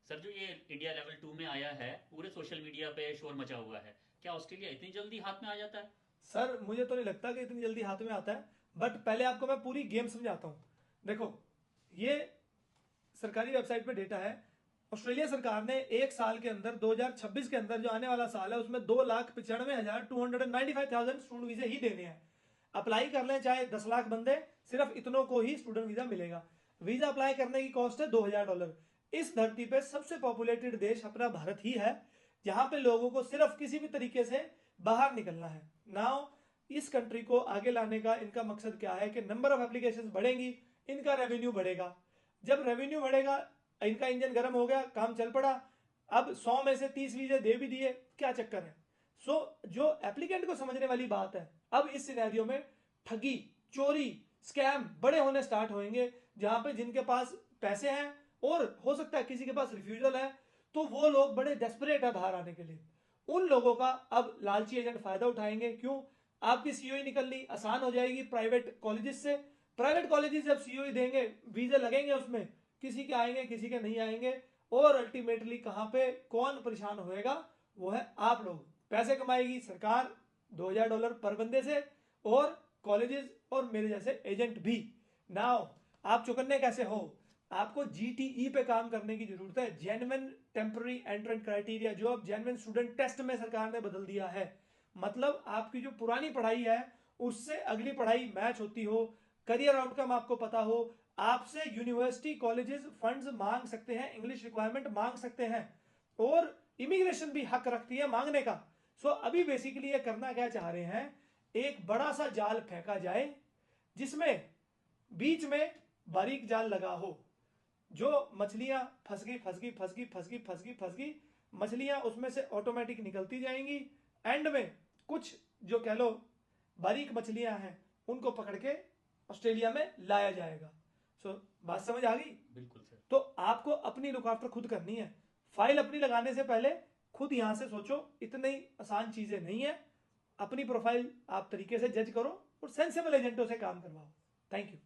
Sir जो ये India level 2 में आया है, पूरे सोशल मीडिया पे शोर मचा हुआ है, क्या ऑस्ट्रेलिया इतनी जल्दी हाथ में आ जाता है? सर मुझे तो नहीं लगता कि इतनी जल्दी हाथ में आता है, बट पहले आपको मैं पूरी गेम समझाता हूँ। देखो, ये सरकारी वेबसाइट पे डेटा है। ऑस्ट्रेलिया सरकार ने एक साल के अंदर 2026 के अंदर जो आने वाला साल है उसमें 2,95,295,000 स्टूडेंट वीजे ही देने हैं। अप्लाई कर लें चाहे 10 लाख बंदे, सिर्फ इतनों को ही स्टूडेंट वीजा मिलेगा। वीजा अप्लाई करने की कॉस्ट है $2,000। इस धरती पे सबसे पॉपुलेटेड देश अपना भारत ही है, जहां पे लोगों को सिर्फ किसी भी तरीके से बाहर निकलना है। नाउ इस कंट्री को आगे लाने का इनका मकसद क्या है कि नंबर ऑफ एप्लीकेशन बढ़ेंगी, इनका रेवेन्यू बढ़ेगा। जब रेवेन्यू बढ़ेगा, इनका इंजन गर्म हो गया, काम चल पड़ा। अब 100 में से 30 वीजे दे भी दिए, क्या चक्कर है। जो एप्लीकेंट को समझने वाली बात है, अब इस सिनेरियो में ठगी, चोरी, स्कैम बड़े होने स्टार्ट होंगे, जहां पे जिनके पास पैसे हैं और हो सकता है किसी के पास रिफ्यूजल है, तो वो लोग बड़े डेस्परेट है बाहर आने के लिए। उन लोगों का अब लालची एजेंट फायदा उठाएंगे। क्यों? आपकी सीओई निकलनी आसान हो जाएगी प्राइवेट कॉलेजेस से। प्राइवेट कॉलेजेस जब सीओई देंगे, वीजे लगेंगे उसमें, किसी के आएंगे किसी के नहीं आएंगे, और अल्टीमेटली कहां पे कौन परेशान होएगा? वो है आप लोग। पैसे कमाएगी सरकार $2,000 पर बंदे से, और कॉलेजेस और मेरे जैसे एजेंट भी। नाउ आप चुकन्ने कैसे हो? आपको जीटीई पे काम करने की जरूरत है, जेन्युइन टेम्पररी एंट्रेंस क्राइटेरिया, जो अब जेन्युइन स्टूडेंट टेस्ट में सरकार ने बदल दिया है। मतलब आपकी जो पुरानी पढ़ाई है उससे अगली पढ़ाई मैच होती हो, करियर आउटकम आपको पता हो, आपसे यूनिवर्सिटी कॉलेजेस फंड्स मांग सकते हैं, इंग्लिश रिक्वायरमेंट मांग सकते हैं, और इमिग्रेशन भी हक रखती है मांगने का। सो अभी बेसिकली ये करना क्या चाह रहे हैं, एक बड़ा सा जाल फेंका जाए जिसमें बीच में बारीक जाल लगा हो। जो मछलियां फंस गई फंस गई फंस गई फंस गई फंस गई फंस गई, मछलियां उसमें से ऑटोमेटिक निकलती जाएंगी। एंड में कुछ जो कह लो बारीक मछलियां हैं, उनको पकड़ के ऑस्ट्रेलिया में लाया जाएगा। बात समझ आ गई? बिल्कुल सर। तो आपको अपनी लुक आफ्टर खुद करनी है। फाइल अपनी लगाने से पहले खुद यहां से सोचो, इतनी आसान चीजें नहीं है। अपनी प्रोफाइल आप तरीके से जज करो और सेंसेबल एजेंटों से काम करवाओ। Thank you.